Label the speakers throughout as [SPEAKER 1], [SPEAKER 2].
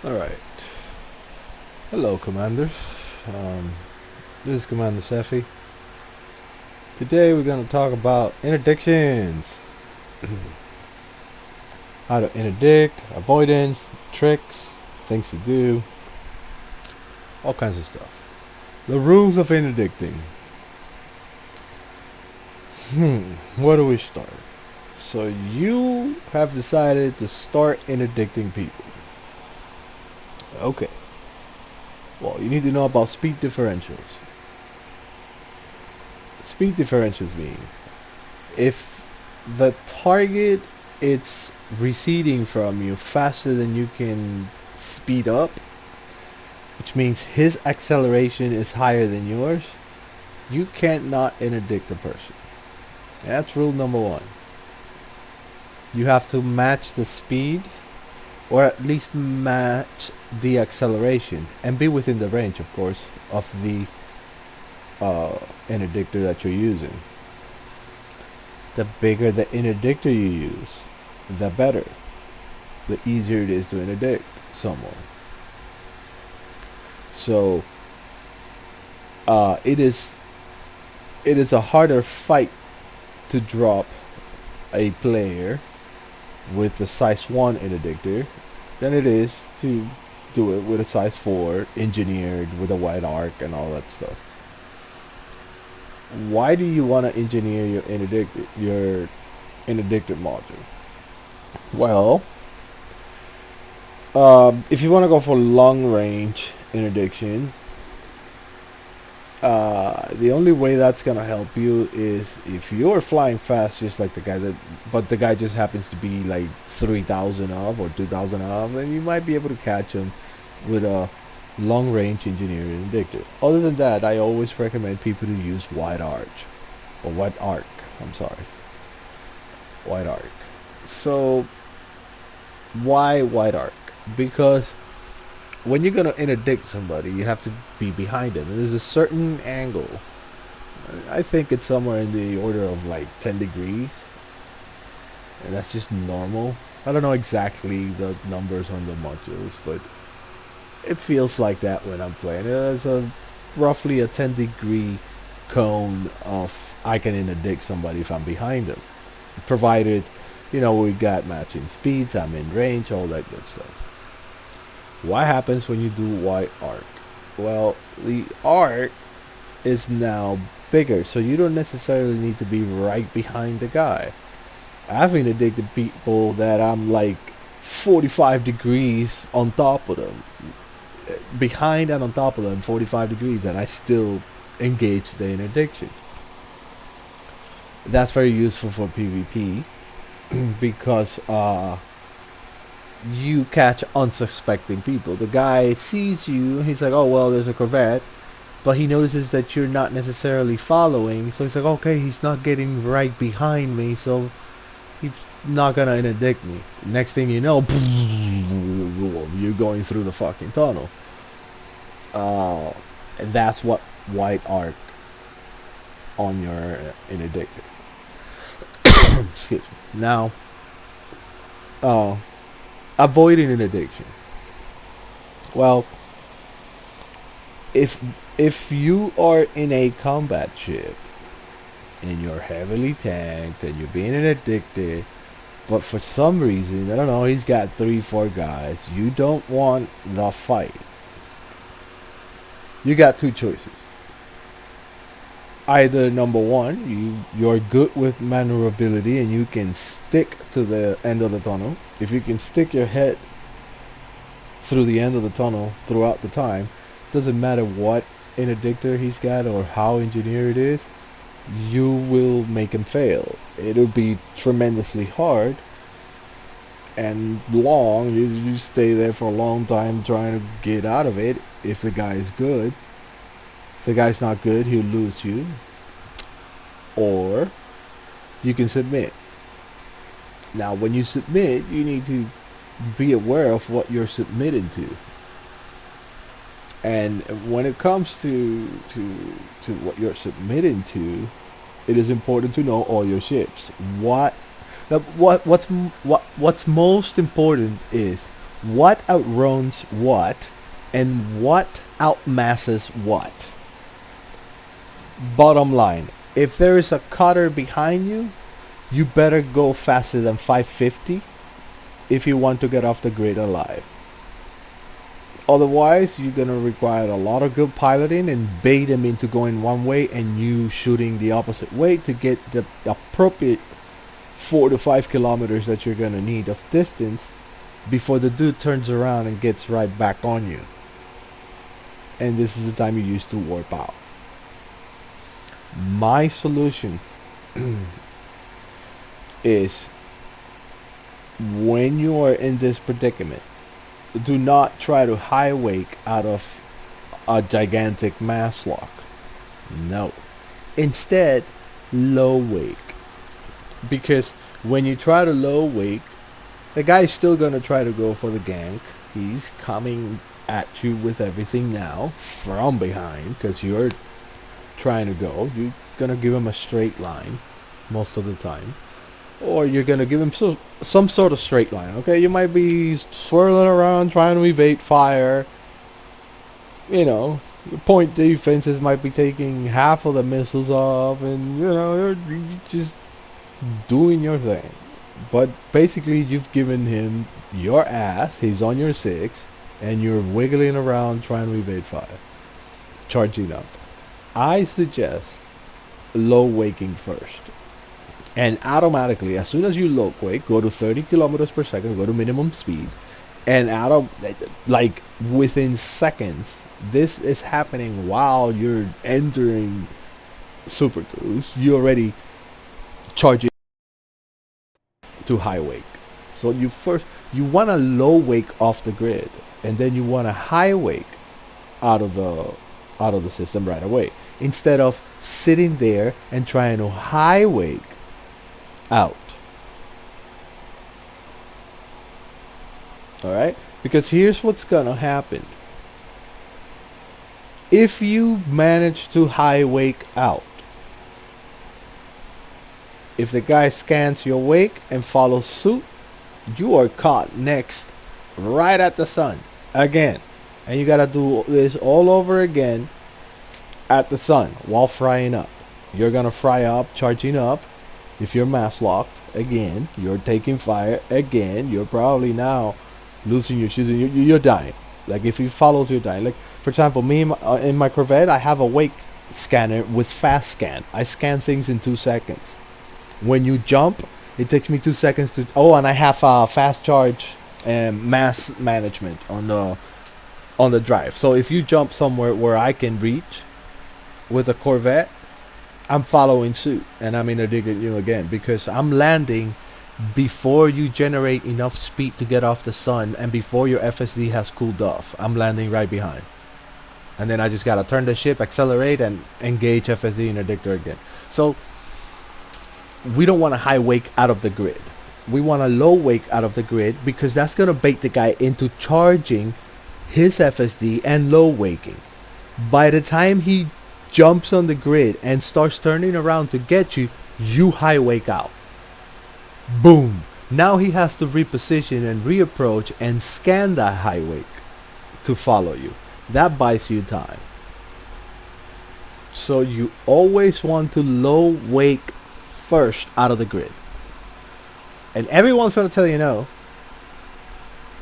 [SPEAKER 1] Alright. Hello, Commanders. This is Commander Seffi. Today we're going to talk about interdictions. How to interdict, avoidance, tricks, things to do, all kinds of stuff. The rules of interdicting. Where do we start? So you have decided to start interdicting people. Okay. Well, you need to know about speed differentials. Speed differentials mean if the target is receding from you faster than you can speed up, which means his acceleration is higher than yours, you can't not interdict the person. That's rule number one. You have to match the speed, or at least match the acceleration, and be within the range, of course, of the interdictor that you're using. The bigger the interdictor you use, the better. The easier it is to interdict someone. So it is a harder fight to drop a player with a size 1 interdictor than it is to do it with a size 4 engineered with a wide arc and all that stuff. Why do you want to engineer your interdicted module? Well, if you want to go for long range interdiction, the only way that's gonna help you is if you're flying fast, just like the guy but the guy just happens to be like 3,000 off or 2,000 off, then you might be able to catch him with a long range engineering interdictor. Other than that, I always recommend people to use wide arc. I'm sorry, wide arc. So why wide arc? Because when you're gonna interdict somebody, you have to be behind them. And there's a certain angle. I think it's somewhere in the order of like 10 degrees. And that's just normal. I don't know exactly the numbers on the modules, but it feels like that when I'm playing. It's roughly a 10-degree cone of I can interdict somebody if I'm behind them. Provided, we got matching speeds, I'm in range, all that good stuff. What happens when you do wide arc? Well, the arc is now bigger, so you don't necessarily need to be right behind the guy. I've interdicted people that I'm like 45 degrees on top of them, behind and on top of them, 45 degrees, and I still engage the interdiction. That's very useful for PvP because you catch unsuspecting people. The guy sees you, he's like, oh well, there's a Corvette, but he notices that you're not necessarily following, so he's like, okay, he's not getting right behind me, so he's not gonna interdict me. Next thing you know, you're going through the fucking tunnel. And that's what wide arc on your interdictor. Excuse me. Now, avoiding interdiction. Well, if you are in a combat ship and you're heavily tanked and you're being interdicted, but for some reason, I don't know, he's got 3-4 guys, you don't want the fight. You got two choices. Either number one, you're good with maneuverability and you can stick to the end of the tunnel. If you can stick your head through the end of the tunnel throughout the time, doesn't matter what interdictor he's got or how engineered it is, you will make him fail. It'll be tremendously hard and long. You stay there for a long time trying to get out of it. If the guy is good, if the guy's not good, he'll lose you. Or you can submit. Now, when you submit, you need to be aware of what you're submitting to. And when it comes to what you're submitting to, it is important to know all your ships. What's most important is what outruns what, and what outmasses what. Bottom line, if there is a cutter behind you, you better go faster than 550 if you want to get off the grid alive. Otherwise, you're going to require a lot of good piloting and bait them into going one way and you shooting the opposite way to get the appropriate 4 to 5 kilometers that you're going to need of distance before the dude turns around and gets right back on you. And this is the time you use to warp out. My solution is, when you are in this predicament, do not try to high wake out of a gigantic mass lock. No. Instead, low wake. Because when you try to low wake, the guy's still going to try to go for the gank. He's coming at you with everything now from behind because you're trying to go. You're going to give him a straight line most of the time. Or you're going to give him some sort of straight line, okay? You might be swirling around trying to evade fire. You know, your point defenses might be taking half of the missiles off, and, you know, you're just doing your thing. But basically, you've given him your ass, he's on your 6, and you're wiggling around trying to evade fire. Charging up. I suggest low waking first. And automatically, as soon as you low wake, go to 30 kilometers per second, go to minimum speed. And like within seconds, this is happening while you're entering super cruise. You already charge it to high wake. So you want to low wake off the grid, and then you want to high wake out of the system right away, instead of sitting there and trying to high wake out. Alright? Because here's what's gonna happen. If you manage to high wake out, if the guy scans your wake and follows suit, you are caught next right at the sun again. And you gotta do this all over again at the sun while frying up. You're gonna fry up, charging up. If you're mass locked, again, you're taking fire, again, you're probably now losing your shoes and you're dying. Like, if you follow, you're dying. Like, for example, me in my Corvette, I have a wake scanner with fast scan. I scan things in 2 seconds. When you jump, it takes me 2 seconds to... Oh, and I have fast charge and mass management on the drive. So if you jump somewhere where I can reach with a Corvette, I'm following suit, and I'm interdicting you again, because I'm landing before you generate enough speed to get off the sun and before your FSD has cooled off. I'm landing right behind. And then I just gotta turn the ship, accelerate, and engage FSD interdictor again. So we don't want to high wake out of the grid. We want to low wake out of the grid, because that's gonna bait the guy into charging his FSD and low waking. By the time he jumps on the grid and starts turning around to get you, you high wake out. Boom. Now he has to reposition and reapproach and scan that high wake to follow you. That buys you time. So you always want to low wake first out of the grid. And everyone's going to tell you no.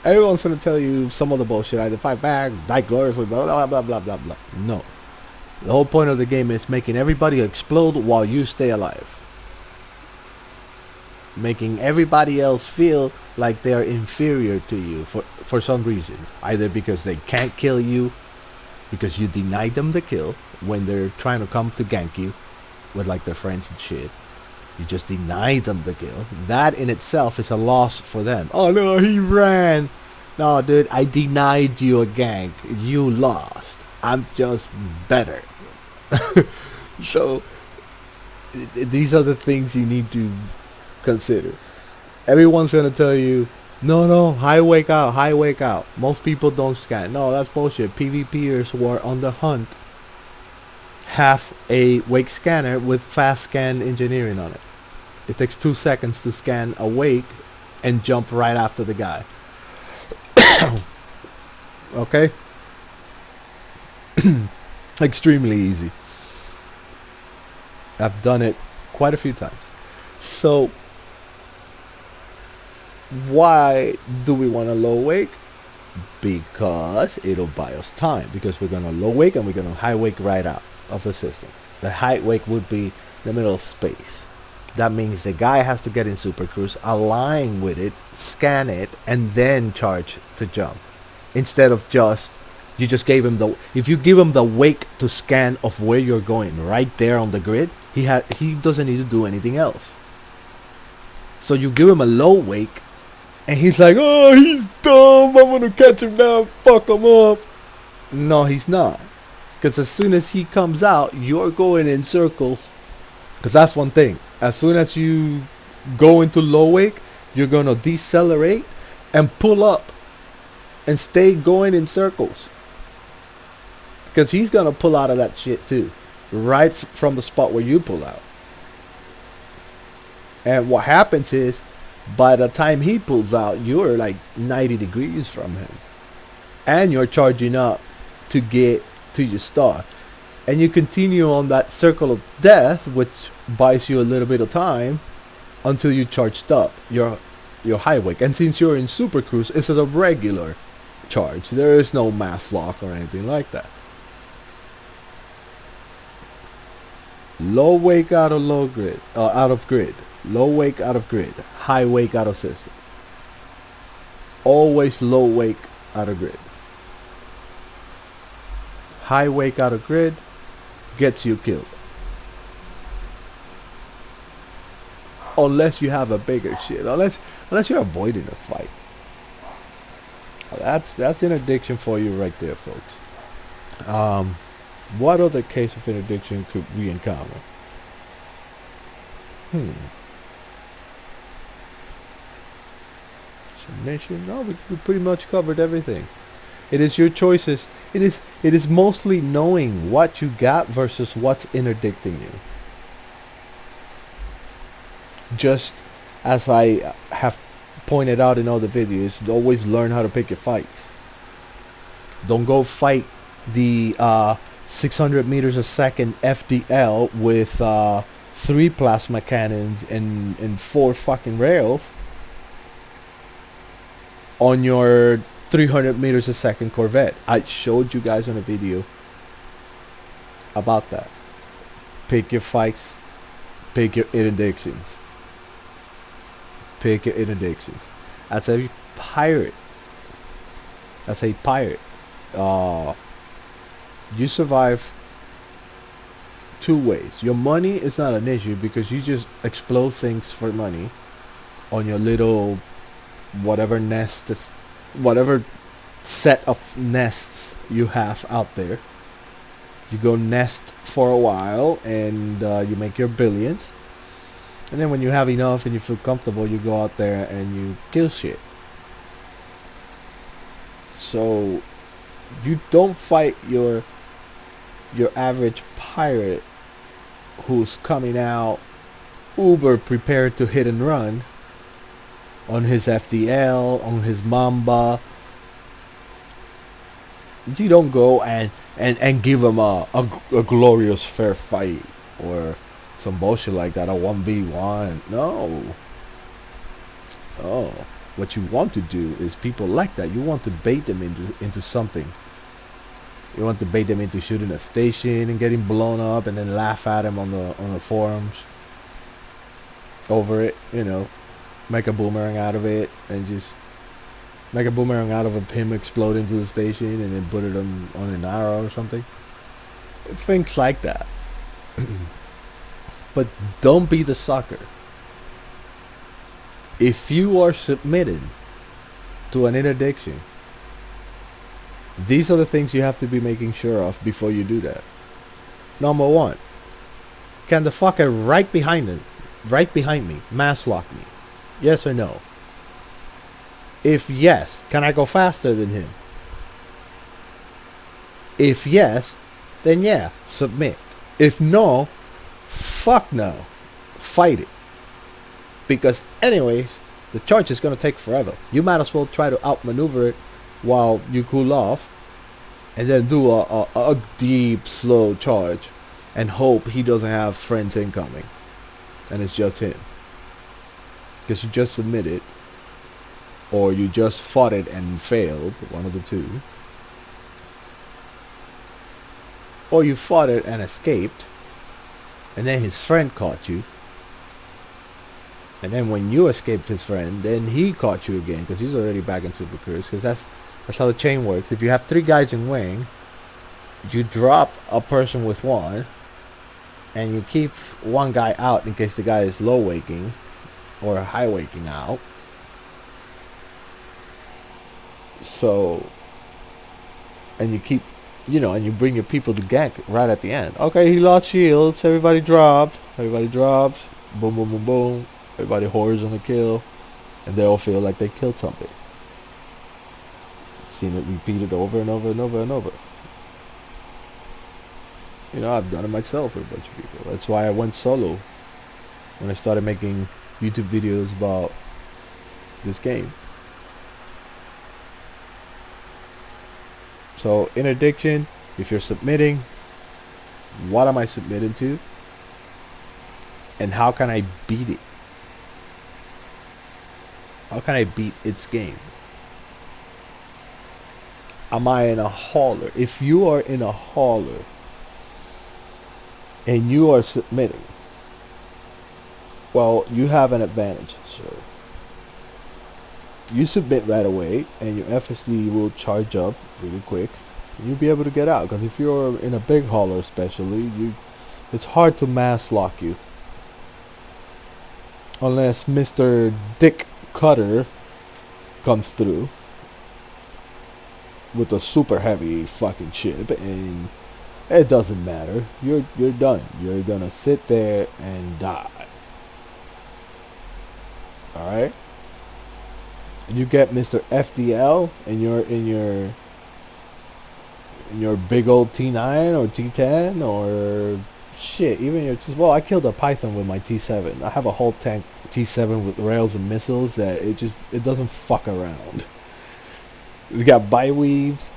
[SPEAKER 1] Everyone's going to tell you some of the bullshit. Either fight back, die gloriously, blah, blah, blah, blah, blah, blah. No. The whole point of the game is making everybody explode while you stay alive. Making everybody else feel like they're inferior to you for some reason. Either because they can't kill you, because you denied them the kill when they're trying to come to gank you with like their friends and shit. You just denied them the kill. That in itself is a loss for them. Oh no, he ran. No, dude, I denied you a gank. You lost. I'm just better. So these are the things you need to consider. Everyone's gonna tell you, no, high wake out, high wake out. Most people don't scan. No, that's bullshit. PvPers who are on the hunt have a wake scanner with fast scan engineering on it. It takes 2 seconds to scan a wake and jump right after the guy. Okay? Extremely easy. I've done it quite a few times. So, why do we want a low wake? Because it'll buy us time. Because we're going to low wake and we're going to high wake right out of the system. The high wake would be the middle of space. That means the guy has to get in Super Cruise, align with it, scan it, and then charge to jump. Instead of just, you just gave him the, if you give him the wake to scan of where you're going right there on the grid, he doesn't need to do anything else. So you give him a low wake, and he's like, oh, he's dumb, I'm going to catch him now, fuck him up. No, he's not. Because as soon as he comes out, you're going in circles. Because that's one thing. As soon as you go into low wake, you're going to decelerate and pull up and stay going in circles. Because he's going to pull out of that shit too. Right from the spot where you pull out. And what happens is, by the time he pulls out, you're like 90 degrees from him. And you're charging up to get to your star. And you continue on that circle of death, which buys you a little bit of time until you charged up your high wake. And since you're in Super Cruise, it's a regular charge. There is no mass lock or anything like that. Low wake out of low grid, out of grid. Low wake out of grid. High wake out of system. Always low wake out of grid. High wake out of grid gets you killed. Unless you have a bigger shit. Unless you're avoiding a fight. That's interdiction for you right there, folks. What other case of interdiction could we encounter? Submission? No, we pretty much covered everything. It is your choices. It is mostly knowing what you got versus what's interdicting you. Just as I have pointed out in other videos, always learn how to pick your fights. Don't go fight the 600 meters a second FDL with 3 plasma cannons and 4 fucking rails on your 300 meters a second Corvette. I showed you guys on a video about that. Pick your fights. Pick your interdictions. Pick your interdictions. As a pirate. You survive 2 ways. Your money is not an issue because you just explode things for money on your little whatever nest, whatever set of nests you have out there. You go nest for a while and you make your billions. And then when you have enough and you feel comfortable, you go out there and you kill shit. So you don't fight your average pirate who's coming out uber prepared to hit and run on his FDL, on his Mamba. You don't go and give him a glorious fair fight or some bullshit like that, a 1v1. No. Oh, what you want to do is people like that. You want to bait them into something. You want to bait them into shooting a station and getting blown up and then laugh at them on the forums over it, you know. Make a boomerang out of it and just make a boomerang out of him exploding into the station and then put it on an arrow or something. Things like that. But don't be the sucker. If you are submitted to an interdiction, these are the things you have to be making sure of before you do that. Number 1, can the fucker right behind me, mass lock me? Yes or no? If yes, can I go faster than him? If yes, then yeah, submit. If no, fuck no. Fight it. Because anyways, the charge is going to take forever. You might as well try to outmaneuver it while you cool off, and then do a deep, slow charge, and hope he doesn't have friends incoming, and it's just him. Because you just submitted, or you just fought it and failed, one of the two. Or you fought it and escaped, and then his friend caught you. And then when you escaped his friend, then he caught you again, because he's already back in Super Cruise. Because that's how the chain works. If you have 3 guys in wing, you drop a person with 1, and you keep 1 guy out in case the guy is low waking or high waking out. So, and you keep, and you bring your people to gank right at the end. Okay, he lost shields. Everybody drops. Boom, boom, boom, boom. Everybody hoards on the kill, and they all feel like they killed something. Seen it repeated over and over and over and over. I've done it myself with a bunch of people. That's why I went solo when I started making YouTube videos about this game. So, interdiction, if you're submitting, what am I submitting to? And how can I beat it? How can I beat its game? Am I in a hauler? If you are in a hauler and you are submitting, well, you have an advantage, sir. You submit right away, and your FSD will charge up really quick. You'll be able to get out, because if you're in a big hauler especially, it's hard to mass lock you. Unless Mr. Dick Cutter comes through with a super heavy fucking ship, and it doesn't matter. You're done. You're gonna sit there and die. Alright? You get Mr. FDL, and you're in your big old T9 or T10 or shit, even your I killed a Python with my T7. I have a whole tank T7 with rails and missiles that it doesn't fuck around. It's got biweaves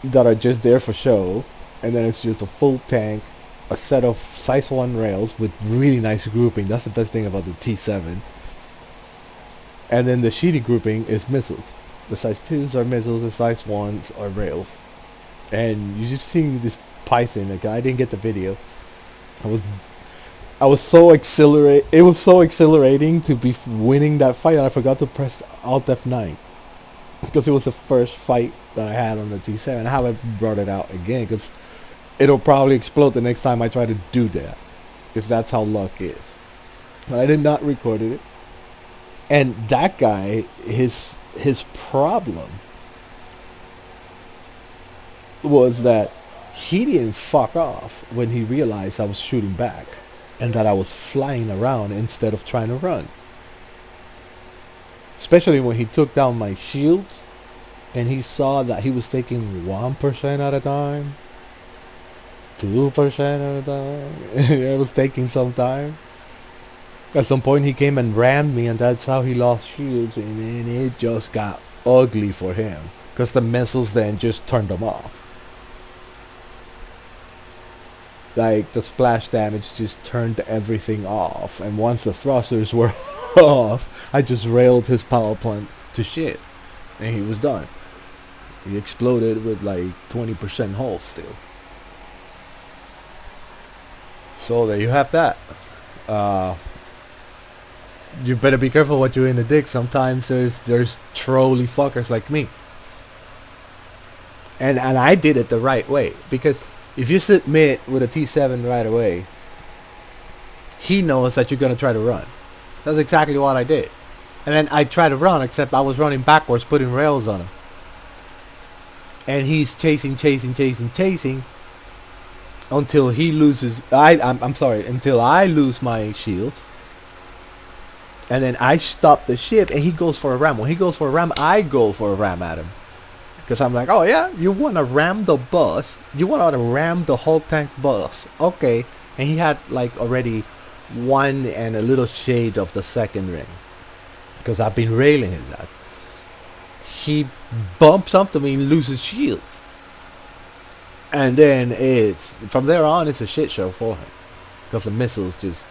[SPEAKER 1] that are just there for show, and then it's just a full tank, a set of size 1 rails with really nice grouping. That's the best thing about the T7. And then the shitty grouping is missiles. The size 2s are missiles, the size 1s are rails. And you just see this Python. Like, I didn't get the video. I was so exhilarated. It was so exhilarating to be winning that fight, and I forgot to press Alt F9 because it was the first fight that I had on the T7. I haven't brought it out again because it'll probably explode the next time I try to do that, because that's how luck is. But I did not record it. And that guy, his problem was that he didn't fuck off when he realized I was shooting back and that I was flying around instead of trying to run. Especially when he took down my shields and he saw that he was taking 1% at a time, 2% at a time. It was taking some time. At some point he came and rammed me, and that's how he lost shields, and then it just got ugly for him because the missiles then just turned him off. Like, the splash damage just turned everything off, and once the thrusters were off, I just railed his power plant to shit, and he was done. He exploded with like 20% hull still. So there you have that. You better be careful what you interdict. Sometimes there's trolly fuckers like me. And I did it the right way, because if you submit with a T7 right away, he knows that you're going to try to run. That's exactly what I did. And then I tried to run, except I was running backwards, putting rails on him. And he's chasing until he loses. Until I lose my shields. And then I stop the ship, and he goes for a ram. When he goes for a ram, I go for a ram at him. Because I'm like, oh yeah, you want to ram the bus? You want to ram the whole tank bus? Okay. And he had like already one and a little shade of the second ring, because I've been railing his ass. he bumps up to me and loses shields. And then it's from there on, it's a shit show for him because the missiles just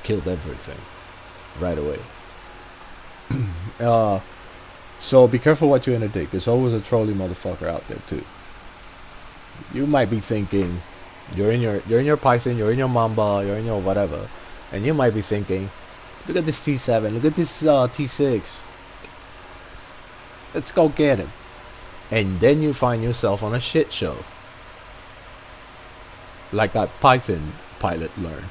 [SPEAKER 1] killed everything right away. So be careful what you interdict. There's always a trolly motherfucker out there too. You might be thinking you're in your Python, you're in your Mamba, you're in your whatever, and you might be thinking, look at this T7, look at this T6. Let's go get him. And then you find yourself on a shit show. Like that Python pilot learned.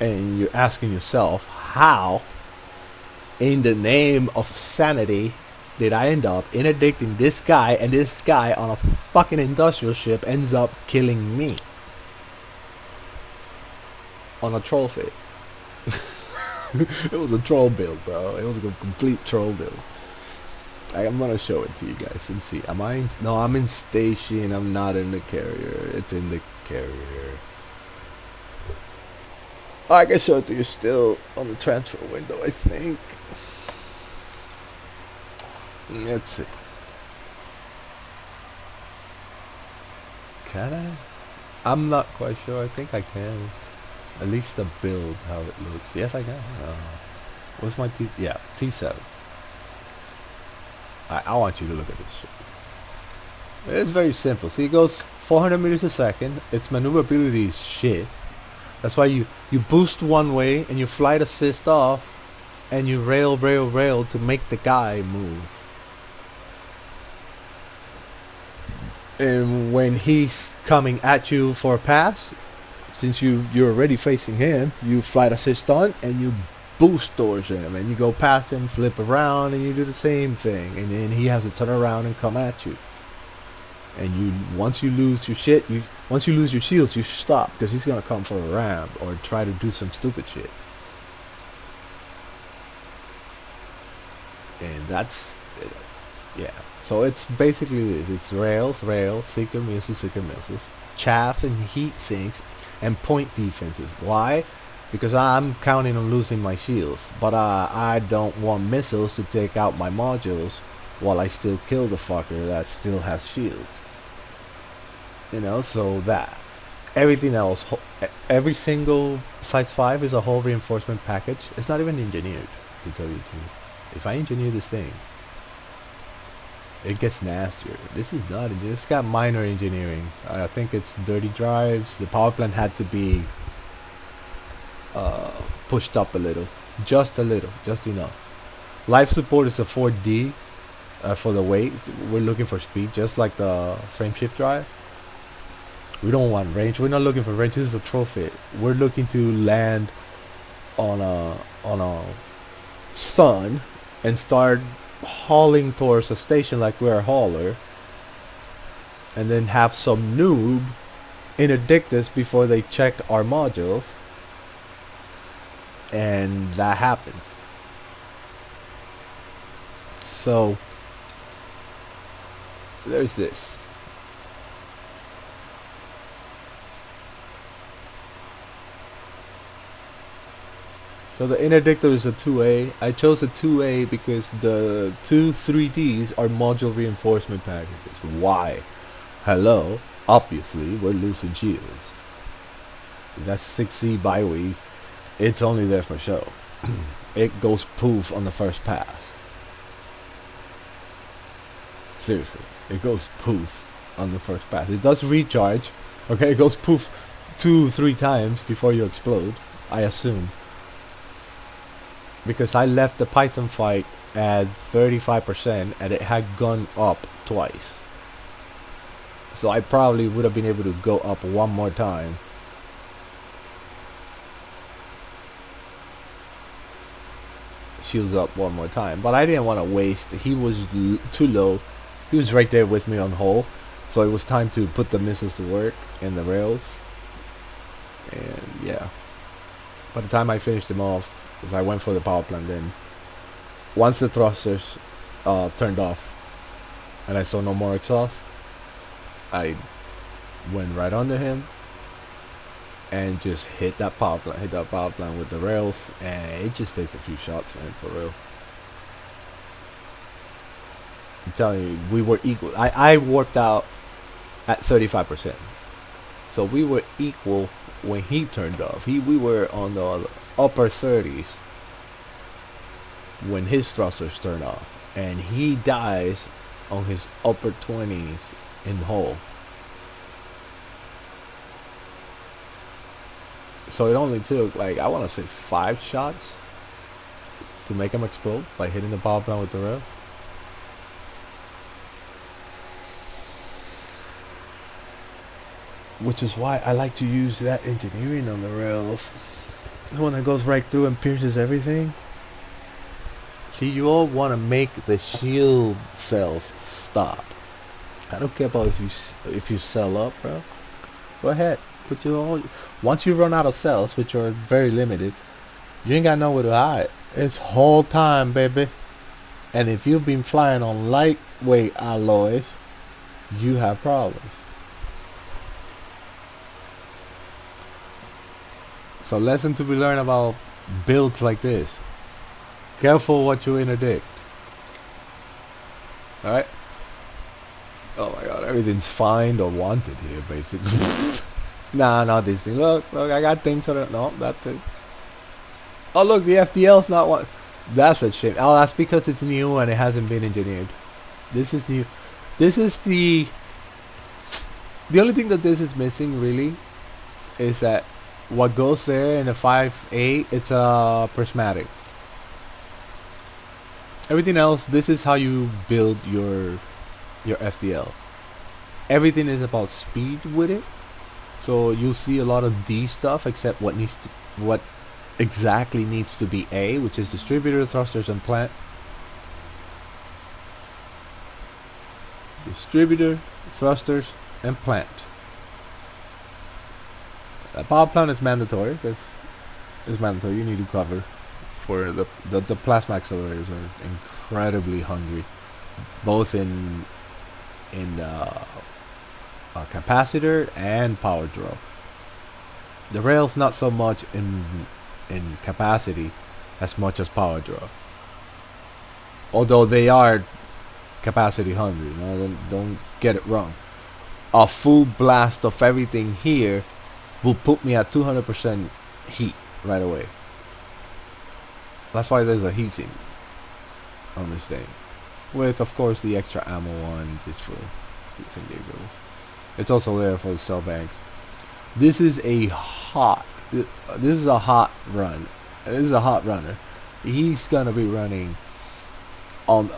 [SPEAKER 1] And you're asking yourself, how in the name of sanity did I end up interdicting this guy, and this guy on a fucking industrial ship ends up killing me on a troll fit. It was a troll build, bro. It was a complete troll build. I'm gonna show it to you guys and see. Am I in? No, I'm in station. I'm not in the carrier. It's in the carrier. I can show it to you still on the transfer window, I think. Let's see. Can I? I'm not quite sure. I think I can. At least the build, how it looks. Yes, I can. What's my T? Yeah, T7. I want you to look at this shit. It's very simple. See, it goes 400 meters a second. Its maneuverability is shit. That's why you boost one way and you flight assist off and you rail to make the guy move. And when he's coming at you for a pass, since you're already facing him, you flight assist on and you boost towards him, and you go past him, flip around, and you do the same thing, and then he has to turn around and come at you. And once you lose your shields, you stop, because he's gonna come for a ramp or try to do some stupid shit. And that's yeah. So it's basically this. It's rails, seeker misses, chaffs and heat sinks, and point defenses. Why? Because I'm counting on losing my shields, but I don't want missiles to take out my modules while I still kill the fucker that still has shields. You know, so that. Everything else, every single Size 5 is a whole reinforcement package. It's not even engineered, to tell you the truth. If I engineer this thing, it gets nastier. This is not engineered. It's got minor engineering. I think it's dirty drives. The power plant had to be pushed up a little, just enough. Life support is a 4D for the weight. We're looking for speed, just like the frame shift drive. We don't want range. We're not looking for range. This is a trophy. We're looking to land on a sun and start hauling towards a station like we're a hauler, and then have some noob interdict us before they check our modules. And that happens. So there's this. So the interdictor is a 2A. I chose a 2A because the two 3Ds are module reinforcement packages. Why? Hello, obviously we're losing shields. That's 6C biweave. It's only there for show. It goes poof on the first pass. Seriously, it goes poof on the first pass. It does recharge. Okay, it goes poof 2-3 times before you explode, I assume. Because I left the Python fight at 35% and it had gone up twice. So I probably would have been able to go up one more time. Shields up one more time, but I didn't want to waste. He was too low. He was right there with me on hull, so it was time to put the missiles to work and the rails. And yeah, by the time I finished him off, because I went for the power plant, then once the thrusters turned off and I saw no more exhaust, I went right under him and just hit that power plant with the rails, and it just takes a few shots, man, for real. I'm telling you, we were equal. I warped out at 35%. So we were equal when he turned off. We were on the upper 30s when his thrusters turn off. And he dies on his upper 20s in hull. So it only took, like, I want to say 5 shots to make him explode by hitting the power plant with the rails. Which is why I like to use that engineering on the rails. The one that goes right through and pierces everything. See, you all want to make the shield cells stop. I don't care about if you sell up, bro. Go ahead. Put your all. Once you run out of cells, which are very limited, you ain't got nowhere to hide. It's whole time, baby. And if you've been flying on lightweight alloys, you have problems. So lesson to be learned about builds like this. Careful what you interdict. Alright? Oh my god, everything's fine or wanted here, basically. Nah, not this thing. Look, I got things that are... No, that thing. Oh, look, the FDL's not one. That's a shame. Oh, that's because it's new and it hasn't been engineered. This is new. This is the... The only thing that this is missing, really, is that what goes there in the 5A, it's a prismatic. Everything else, this is how you build your FDL. Everything is about speed with it. So you'll see a lot of D stuff, except what exactly needs to be A, which is distributor, thrusters, and plant. Distributor, thrusters, and plant. A power plant is mandatory because it's mandatory. You need to cover for the plasma accelerators are incredibly hungry, both in capacitor and power draw. The rails not so much in capacity as much as power draw. Although they are capacity hungry, you know, don't get it wrong. A full blast of everything here will put me at 200% heat right away. That's why there's a heatsink on this thing, with of course the extra ammo one just for heatsink giggles. It's also there for the cell banks. This is a hot run. This is a hot runner. He's gonna be running on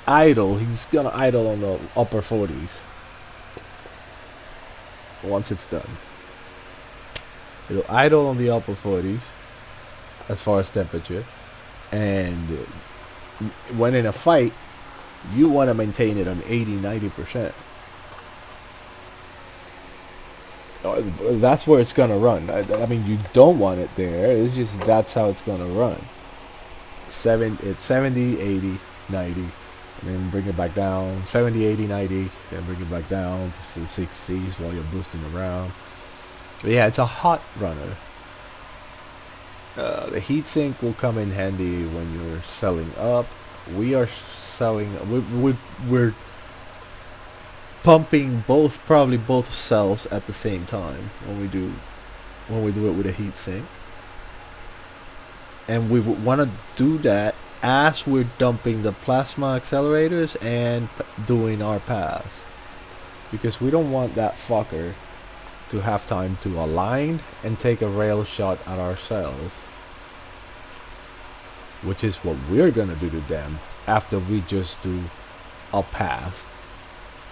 [SPEAKER 1] idle. He's gonna idle on the upper 40s once it's done. It'll idle on the upper 40s as far as temperature, and when in a fight you want to maintain it on 80-90%. That's where it's gonna run. I mean, you don't want it there. It's just that's how it's gonna run. It's 70, 80, 90, and then bring it back down. 70, 80, 90, then bring it back down to the 60s while you're boosting around. But yeah, it's a hot runner. The heatsink will come in handy when you're selling up. We are selling. We're pumping probably both cells at the same time when we do it with a heatsink. And we want to do that as we're dumping the plasma accelerators and doing our paths, because we don't want that fucker to have time to align and take a rail shot at our cells, which is what we're gonna do to them after we just do a pass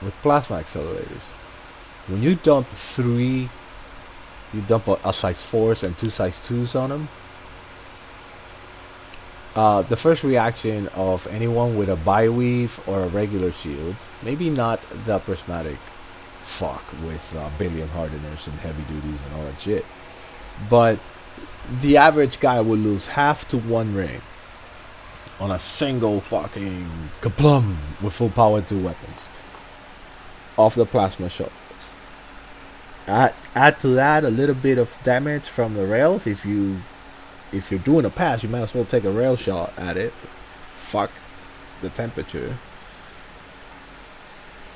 [SPEAKER 1] with plasma accelerators. When you dump a size 4s and 2 size 2s on them, the first reaction of anyone with a bi-weave or a regular shield, maybe not the prismatic fuck with billion hardeners and heavy duties and all that shit, but the average guy will lose half to 1 ring on a single fucking kaplum with full power 2 weapons off the plasma shots. Add to that a little bit of damage from the rails. If you're doing a pass, you might as well take a rail shot at it. Fuck the temperature.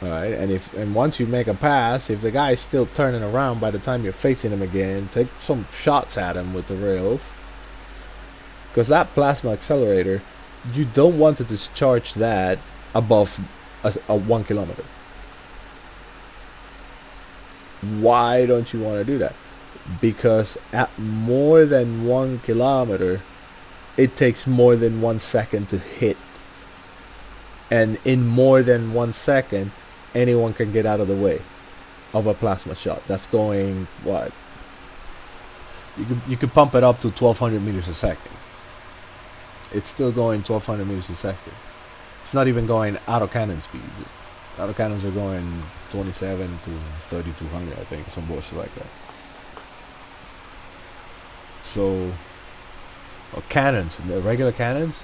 [SPEAKER 1] All right, and once you make a pass, if the guy is still turning around by the time you're facing him again, take some shots at him with the rails. Because that plasma accelerator, you don't want to discharge that above a 1 kilometer. Why don't you want to do that? Because at more than 1 kilometer, it takes more than 1 second to hit. And in more than 1 second, anyone can get out of the way of a plasma shot. That's going, what? You could pump it up to 1200 meters a second. It's still going 1200 meters a second. It's not even going autocannon speed. Autocannons are going 27 to 3200, I think, some bullshit like that. So, cannons, the regular cannons,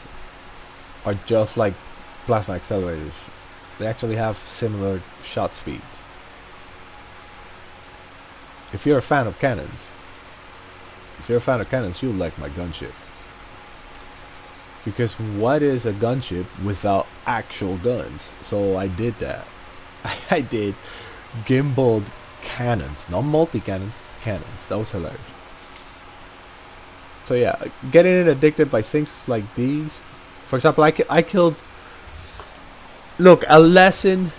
[SPEAKER 1] are just like plasma accelerators. They actually have similar shot speeds. If you're a fan of cannons, you'll like my gunship. Because what is a gunship without actual guns? So I did that. I did gimbaled cannons, not multi-cannons, cannons. That was hilarious. So yeah, getting addicted by things like these. For example, I killed. Look, a lesson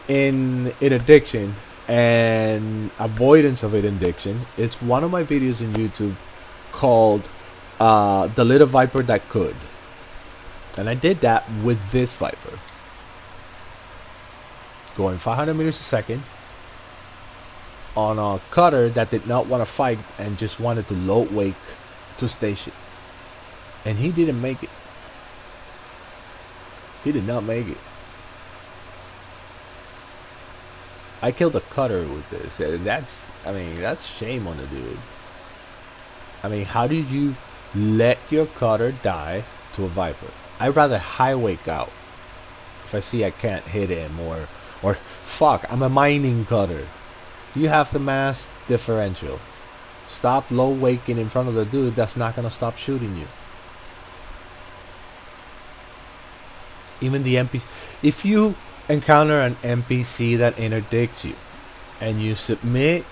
[SPEAKER 1] in interdiction and avoidance of interdiction. It's one of my videos on YouTube called The Little Viper That Could. And I did that with this Viper. Going 500 meters a second on a cutter that did not want to fight and just wanted to load wake to station. And he didn't make it. He did not make it. I killed a cutter with this. That's shame on the dude. I mean, how did you let your cutter die to a Viper? I'd rather high wake out if I see I can't hit him, or fuck, I'm a mining cutter. You have the mass differential. Stop low waking in front of the dude that's not gonna stop shooting you. Even the NPC, if you encounter an NPC that interdicts you and you submit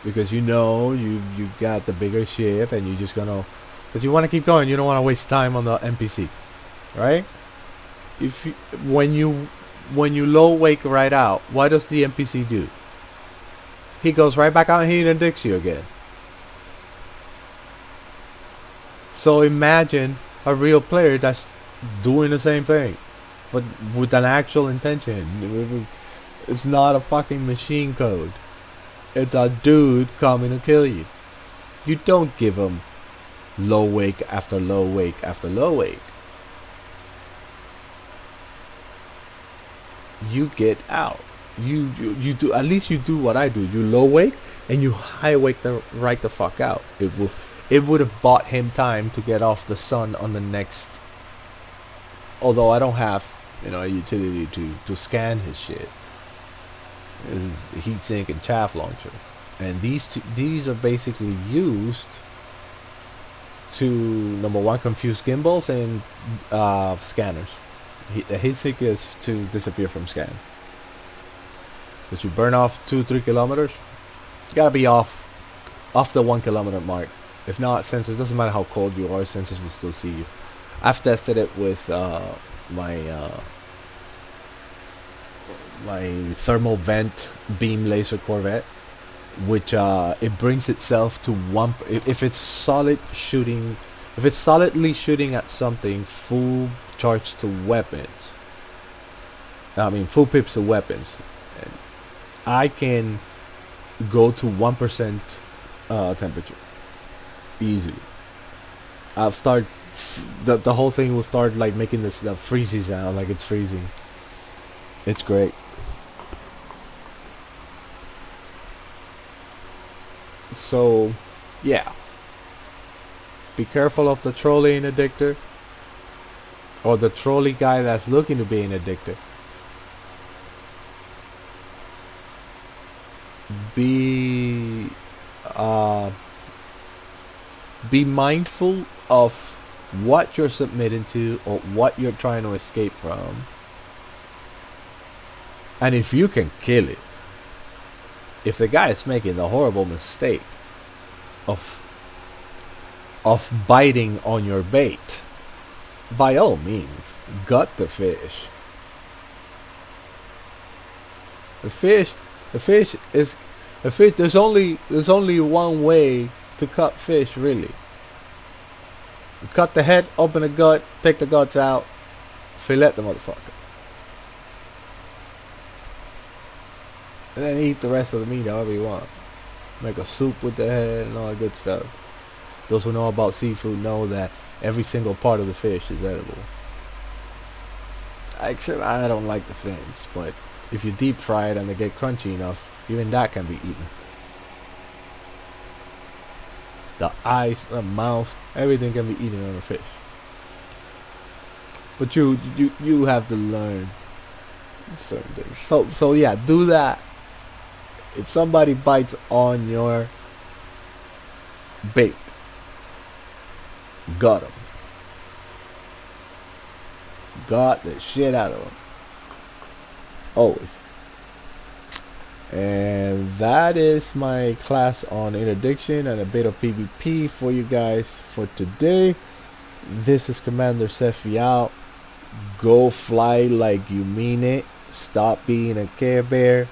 [SPEAKER 1] because you know you got the bigger shift and you just gonna, because you want to keep going, you don't want to waste time on the NPC, right? If you, when you low wake right out, what does the NPC do? He goes right back out and he interdicts you again. So imagine a real player that's doing the same thing, but with an actual intention. It's not a fucking machine code. It's a dude coming to kill you. You don't give him low wake after low wake after low wake. You get out. You do, at least you do what I do. You low wake and you high wake the right the fuck out. It would have bought him time to get off the sun on the next. Although I don't have, a utility to scan his shit. This is Heatsink and Chaff launcher, and these are basically used to, number one, confuse gimbals and scanners. The Heatsink is to disappear from scan. But you burn off 2-3 kilometers, you gotta be off the 1 kilometer mark. If not, sensors, doesn't matter how cold you are, sensors will still see you. I've tested it with my thermal vent beam laser Corvette, which it brings itself to one. If it's solidly shooting at something full charge to weapons, full pips to weapons, and I can go to 1% temperature easily. I'll start. The whole thing will start like making this freezy sound, like it's freezing. It's great. So, yeah. Be careful of the trolley interdictor, or the trolley guy that's looking to be an interdictor. Be mindful of what you're submitting to or what you're trying to escape from. And if you can kill it, if the guy is making the horrible mistake of biting on your bait, by all means, gut the fish. The fish is the fish. There's only one way to cut fish, really. You cut the head, open the gut, take the guts out, fillet the motherfucker, and then eat the rest of the meat however you want. Make a soup with the head and all that good stuff. Those who know about seafood know that every single part of the fish is edible. Except I don't like the fins, but if you deep fry it and they get crunchy enough, even that can be eaten. The eyes, the mouth, everything can be eaten on a fish. But you have to learn certain things. So yeah, do that. If somebody bites on your bait, gut them. Gut the shit out of them. Always. And that is my class on interdiction and a bit of PvP for you guys for today. This is Commander Sephi out. Go fly like you mean it. Stop being a Care Bear.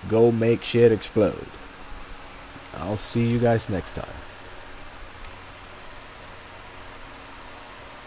[SPEAKER 1] Go make shit explode. I'll see you guys next time.